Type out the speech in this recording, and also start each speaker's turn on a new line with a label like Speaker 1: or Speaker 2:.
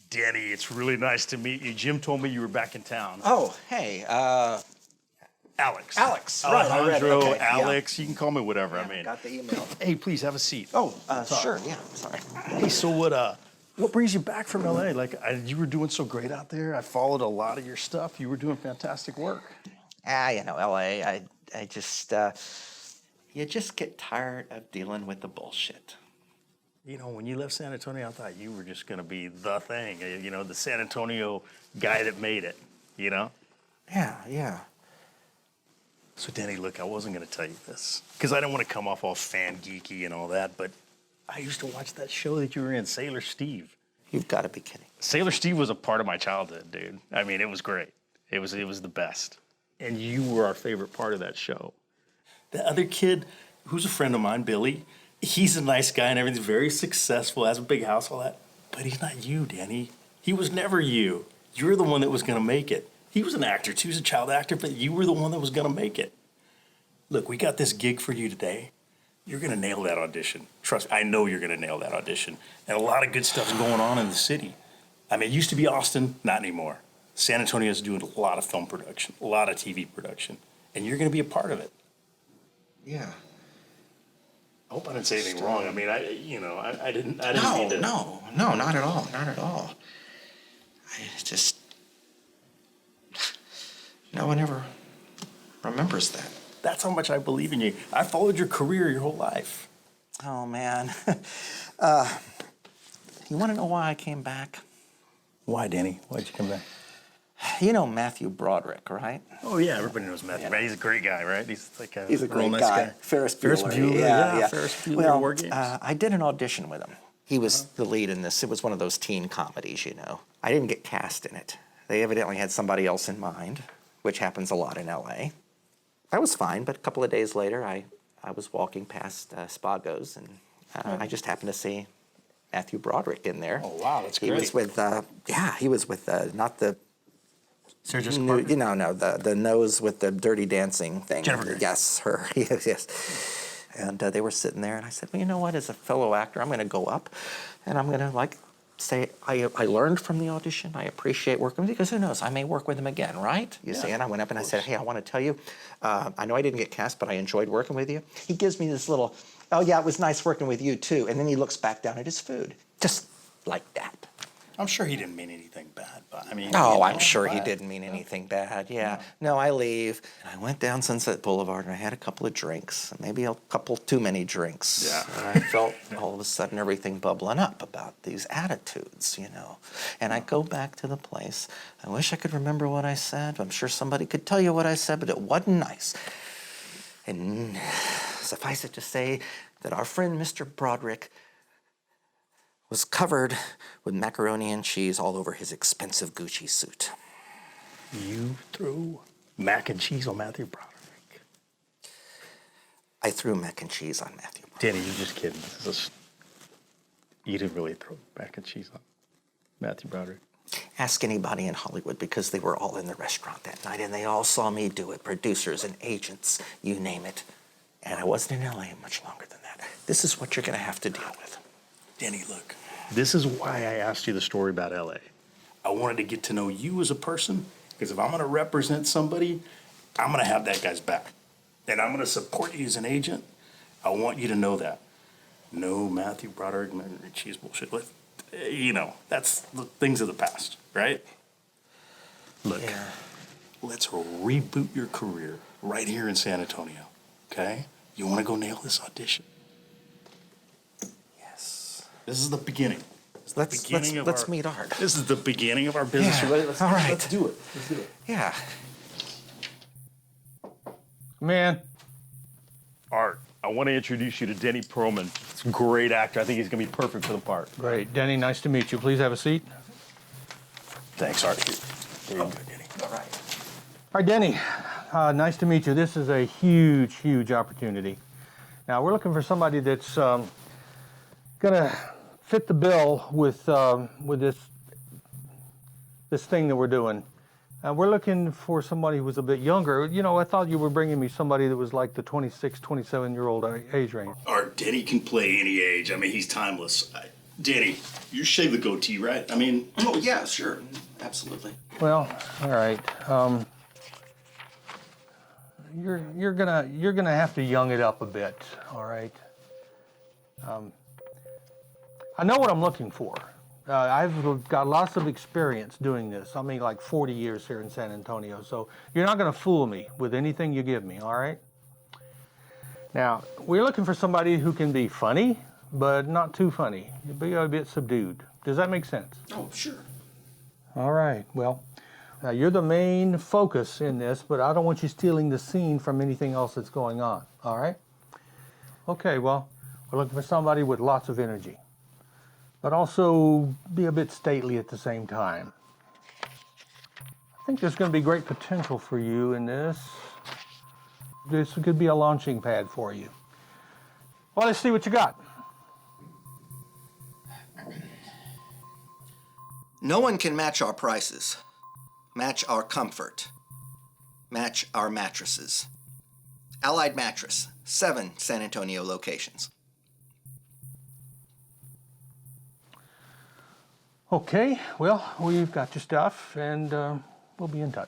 Speaker 1: Denny, it's really nice to meet you. Jim told me you were back in town.
Speaker 2: Oh, hey,
Speaker 1: Alex.
Speaker 2: Alex, right, I read it.
Speaker 1: Alejandro,
Speaker 2: Okay, yeah.
Speaker 1: Alex, you can call me whatever,
Speaker 2: Yeah,
Speaker 1: I mean.
Speaker 2: got the email.
Speaker 1: Hey, please have a seat.
Speaker 2: Oh, sure, yeah, sorry.
Speaker 1: Hey, so what brings you back from LA? Like, you were doing so great out there. I followed a lot of your stuff. You were doing fantastic work.
Speaker 2: You know, LA, I just, you just get tired of dealing with the bullshit.
Speaker 1: You know, when you left San Antonio, I thought you were just going to be the thing, you know, the San Antonio guy that made it, you know?
Speaker 2: Yeah.
Speaker 1: So, Denny, look, I wasn't going to tell you this because I didn't want to come off all fan geeky and all that, but I used to watch that show that you were in, Sailor Steve.
Speaker 2: You've got to be kidding.
Speaker 1: Sailor Steve was a part of my childhood, dude. I mean, it was great. It was the best. And you were our favorite part of that show. The other kid, who's a friend of mine, Billy, he's a nice guy and everything's very successful, has a big house, all that. But he's not you, Danny. He was never you. You're the one that was going to make it. He was an actor too, he was a child actor, but you were the one that was going to make it. Look, we got this gig for you today. You're going to nail that audition. Trust me, I know you're going to nail that audition. And a lot of good stuff's going on in the city. I mean, it used to be Austin, not anymore. San Antonio's doing a lot of film production, a lot of TV production, and you're going to be a part of it.
Speaker 2: Yeah.
Speaker 1: I hope I didn't say anything wrong. I mean, I didn't mean to.
Speaker 2: No, not at all, not at all. I just, no one ever remembers that.
Speaker 1: That's how much I believe in you. I followed your career your whole life.
Speaker 2: Oh, man. You want to know why I came back?
Speaker 1: Why, Denny? Why'd you come back?
Speaker 2: You know Matthew Broderick, right?
Speaker 1: Oh, yeah, everybody knows Matthew. Right? He's a great guy, right? He's like
Speaker 2: He's a
Speaker 1: real
Speaker 2: great
Speaker 1: nice
Speaker 2: guy. Ferris Bueller. Yeah.
Speaker 1: Ferris Bueller.
Speaker 2: Well,
Speaker 1: War Games.
Speaker 2: I did an audition with him. He was the lead in this. It was one of those teen comedies, you know. I didn't get cast in it. They evidently had somebody else in mind, which happens a lot in L.A. That was fine, but a couple of days later, I was walking past Spago's, and I just happened to see Matthew Broderick in there.
Speaker 1: Oh, wow, that's great.
Speaker 2: He was with, he was with, not the...
Speaker 1: Sergio
Speaker 2: No, the nose with the Dirty Dancing thing.
Speaker 1: Jennifer Grey.
Speaker 2: Yes, her. yes. And they were sitting there, and I said, well, you know what? As a fellow actor, I'm going to go up, and I'm going to say I learned from the audition. I appreciate working with you because who knows? I may work with him again, right? You see? And I went up and I said, hey, I want to tell you, I know I didn't get cast, but I enjoyed working with you. He gives me this little, oh yeah, it was nice working with you too. And then he looks back down at his food, just like that.
Speaker 1: I'm sure he didn't mean anything bad, but I mean...
Speaker 2: Oh, I'm sure he didn't mean anything bad, yeah. No, I leave, and I went down Sunset Boulevard, and I had a couple of drinks, maybe a couple too many drinks.
Speaker 1: Yeah.
Speaker 2: And I felt all of a sudden everything bubbling up about these attitudes, you know. And I go back to the place. I wish I could remember what I said. I'm sure somebody could tell you what I said, but it wasn't nice. And suffice it to say that our friend Mr. Broderick was covered with macaroni and cheese all over his expensive Gucci suit.
Speaker 1: You threw mac and cheese on Matthew Broderick.
Speaker 2: I threw mac and cheese on Matthew Broderick.
Speaker 1: Danny, you're just kidding. You didn't really throw mac and cheese on Matthew Broderick.
Speaker 2: Ask anybody in Hollywood because they were all in the restaurant that night and they all saw me do it, producers and agents, you name it. And I wasn't in LA much longer than that. This is what you're gonna have to deal with.
Speaker 1: Danny, look, this is why I asked you the story about LA. I wanted to get to know you as a person, because if I'm going to represent somebody, I'm going to have that guy's back. And I'm going to support you as an agent. I want you to know that. No Matthew Broderick, cheese bullshit. You know, that's the things of the past, right? Look, let's reboot your career right here in San Antonio, okay? You want to go nail this audition? This is the beginning.
Speaker 2: Let's meet Art.
Speaker 1: This is the beginning of our business.
Speaker 2: Yeah.
Speaker 1: All right. Let's do it. Let's do it.
Speaker 2: Yeah.
Speaker 3: Man.
Speaker 1: Art, I want to introduce you to Denny Perlman. He's a great actor. I think he's going to be perfect for the part.
Speaker 3: Great. Denny, nice to meet you. Please have a seat.
Speaker 1: Thanks, Art. There you go, Denny.
Speaker 2: All right.
Speaker 3: All right, Denny, nice to meet you. This is a huge, huge opportunity. Now, we're looking for somebody that's going to fit the bill with this thing that we're doing. We're looking for somebody who's a bit younger. You know, I thought you were bringing me somebody that was like the 26, 27-year-old age range.
Speaker 1: Art, Denny can play any age. I mean, he's timeless. Denny, you shave the goatee, right? I mean,
Speaker 2: Oh, yeah, sure. Absolutely.
Speaker 3: Well, all right. You're gonna have to young it up a bit. All right. I know what I'm looking for. I've got lots of experience doing this. I mean, like 40 years here in San Antonio. So you're not gonna fool me with anything you give me. All right. Now we're looking for somebody who can be funny, but not too funny. Be a bit subdued. Does that make sense?
Speaker 2: Oh, sure.
Speaker 3: All right. Well, you're the main focus in this, but I don't want you stealing the scene from anything else that's going on. All right? Okay, well, we're looking for somebody with lots of energy, but also be a bit stately at the same time. I think there's going to be great potential for you in this. This could be a launching pad for you. Well, let's see what you got.
Speaker 2: No one can match our prices, match our comfort, match our mattresses. Allied Mattress, 7 San Antonio locations.
Speaker 3: Okay, well, we've got your stuff, and we'll be in touch.